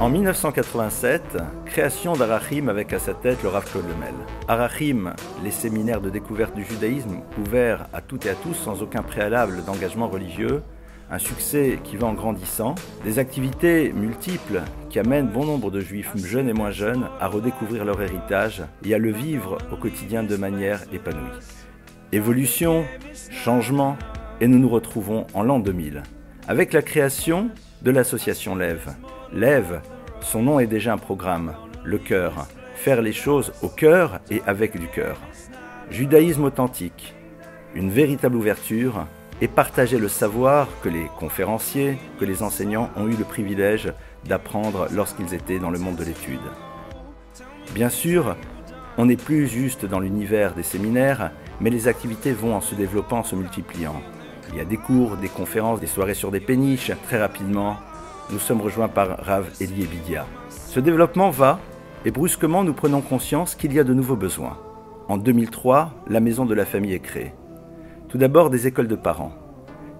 En 1987, création d'Arachim avec à sa tête le Rav Claude Lemel. Arachim, les séminaires de découverte du judaïsme ouverts à toutes et à tous sans aucun préalable d'engagement religieux, un succès qui va en grandissant, des activités multiples qui amènent bon nombre de juifs jeunes et moins jeunes à redécouvrir leur héritage et à le vivre au quotidien de manière épanouie. Évolution, changement, et nous nous retrouvons en l'an 2000 avec la création de l'association Lève. Lève, son nom est déjà un programme, le cœur, faire les choses au cœur et avec du cœur. Judaïsme authentique, une véritable ouverture et partager le savoir que les conférenciers, que les enseignants ont eu le privilège d'apprendre lorsqu'ils étaient dans le monde de l'étude. Bien sûr, on n'est plus juste dans l'univers des séminaires, mais les activités vont en se développant, en se multipliant. Il y a des cours, des conférences, des soirées sur des péniches. Très rapidement, nous sommes rejoints par Rav Eli Ebidia. Ce développement va, et brusquement nous prenons conscience qu'il y a de nouveaux besoins. En 2003, la maison de la famille est créée. Tout d'abord des écoles de parents.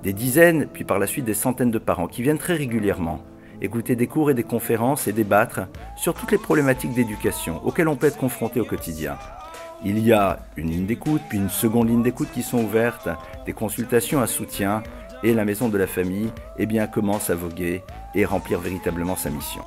Des dizaines, puis par la suite des centaines de parents qui viennent très régulièrement écouter des cours et des conférences et débattre sur toutes les problématiques d'éducation auxquelles on peut être confronté au quotidien. Il y a une ligne d'écoute, puis une seconde ligne d'écoute qui sont ouvertes, des consultations à soutien, et la maison de la famille commence à voguer et remplir véritablement sa mission.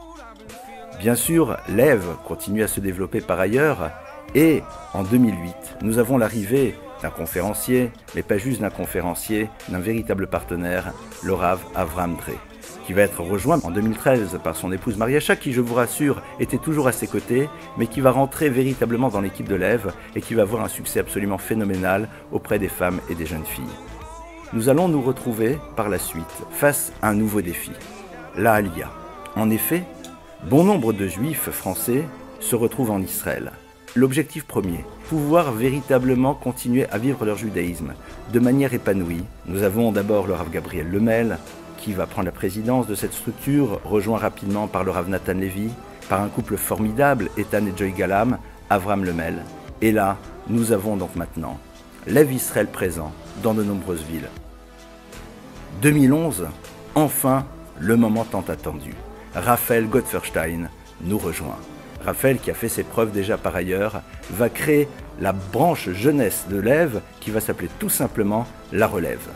Bien sûr, Lève continue à se développer par ailleurs, et en 2008, nous avons l'arrivée d'un conférencier, mais pas juste d'un conférencier, d'un véritable partenaire, le Rav Avram Dreh, qui va être rejoint en 2013 par son épouse Mariacha, qui, je vous rassure, était toujours à ses côtés, mais qui va rentrer véritablement dans l'équipe de Lève et qui va avoir un succès absolument phénoménal auprès des femmes et des jeunes filles. Nous allons nous retrouver par la suite face à un nouveau défi, la Aliyah. En effet, bon nombre de juifs français se retrouvent en Israël. L'objectif premier, pouvoir véritablement continuer à vivre leur judaïsme de manière épanouie. Nous avons d'abord le Rav Gabriel Lemel, qui va prendre la présidence de cette structure, rejoint rapidement par le Rav Nathan Lévy, par un couple formidable, Ethan et Joy Galam, Avram Lemel. Et là, nous avons donc maintenant Lève Israël présent dans de nombreuses villes. 2011, enfin, le moment tant attendu. Raphaël Gottferstein nous rejoint. Raphaël, qui a fait ses preuves déjà par ailleurs, va créer la branche jeunesse de Lève qui va s'appeler tout simplement La Relève.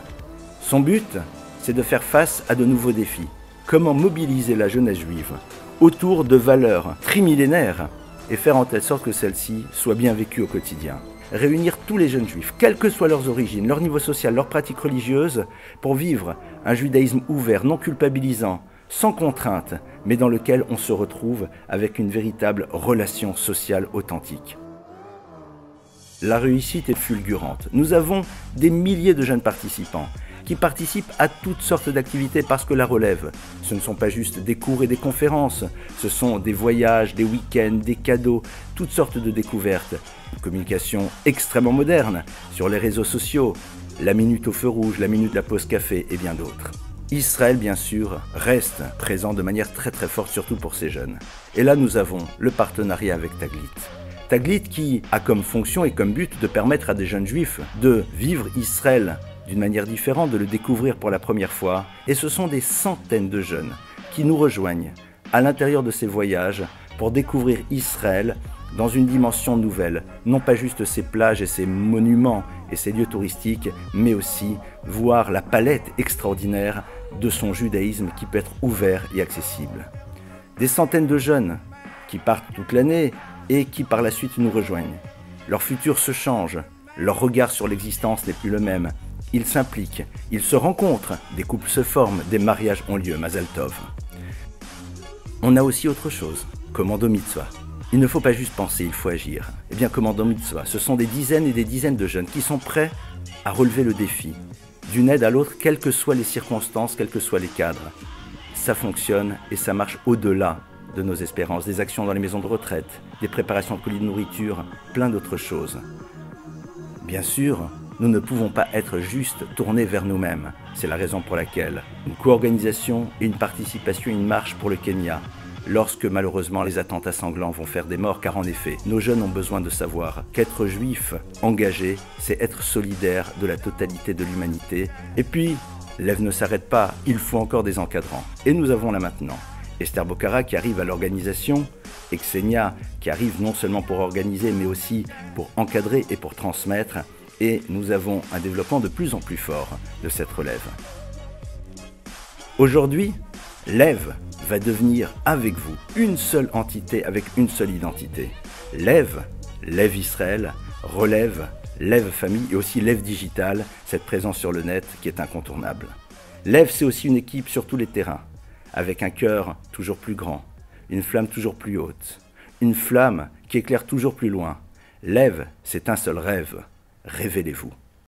Son but, c'est de faire face à de nouveaux défis. Comment mobiliser la jeunesse juive autour de valeurs trimillénaires et faire en telle sorte que celles-ci soient bien vécues au quotidien. Réunir tous les jeunes juifs, quelles que soient leurs origines, leur niveau social, leurs pratiques religieuses, pour vivre un judaïsme ouvert, non culpabilisant, sans contrainte, mais dans lequel on se retrouve avec une véritable relation sociale authentique. La réussite est fulgurante. Nous avons des milliers de jeunes participants qui participent à toutes sortes d'activités parce que La Relève, ce ne sont pas juste des cours et des conférences, ce sont des voyages, des week-ends, des cadeaux, toutes sortes de découvertes, une communication extrêmement moderne sur les réseaux sociaux, la minute au feu rouge, la minute de la pause café et bien d'autres. Israël, bien sûr, reste présent de manière très très forte, surtout pour ces jeunes. Et là, nous avons le partenariat avec Taglit. Taglit qui a comme fonction et comme but de permettre à des jeunes juifs de vivre Israël d'une manière différente, de le découvrir pour la première fois. Et ce sont des centaines de jeunes qui nous rejoignent à l'intérieur de ces voyages pour découvrir Israël dans une dimension nouvelle. Non pas juste ses plages et ses monuments et ses lieux touristiques, mais aussi voir la palette extraordinaire de son judaïsme qui peut être ouvert et accessible. Des centaines de jeunes qui partent toute l'année et qui par la suite nous rejoignent. Leur futur se change, leur regard sur l'existence n'est plus le même. Ils s'impliquent, ils se rencontrent, des couples se forment, des mariages ont lieu, Mazel Tov. On a aussi autre chose, Commando Mitzvah. Il ne faut pas juste penser, il faut agir. Eh bien, Commando Mitzvah, ce sont des dizaines et des dizaines de jeunes qui sont prêts à relever le défi, d'une aide à l'autre, quelles que soient les circonstances, quels que soient les cadres. Ça fonctionne et ça marche au-delà de nos espérances, des actions dans les maisons de retraite, des préparations de colis de nourriture, plein d'autres choses. Bien sûr, nous ne pouvons pas être juste tournés vers nous-mêmes. C'est la raison pour laquelle une co-organisation et une participation, une marche pour le Kenya, lorsque malheureusement les attentats sanglants vont faire des morts, car en effet, nos jeunes ont besoin de savoir qu'être juif engagé, c'est être solidaire de la totalité de l'humanité. Et puis, Lève ne s'arrête pas, il faut encore des encadrants. Et nous avons là maintenant Esther Bocara qui arrive à l'organisation, et Xenia qui arrive non seulement pour organiser mais aussi pour encadrer et pour transmettre. Et nous avons un développement de plus en plus fort de cette relève. Aujourd'hui, l'Ève va devenir avec vous une seule entité avec une seule identité. L'Ève, l'Ève Israël, relève l'Ève Famille et aussi l'Ève Digital, cette présence sur le net qui est incontournable. L'Ève, c'est aussi une équipe sur tous les terrains, avec un cœur toujours plus grand, une flamme toujours plus haute, une flamme qui éclaire toujours plus loin. L'Ève, c'est un seul rêve. Révélez-vous.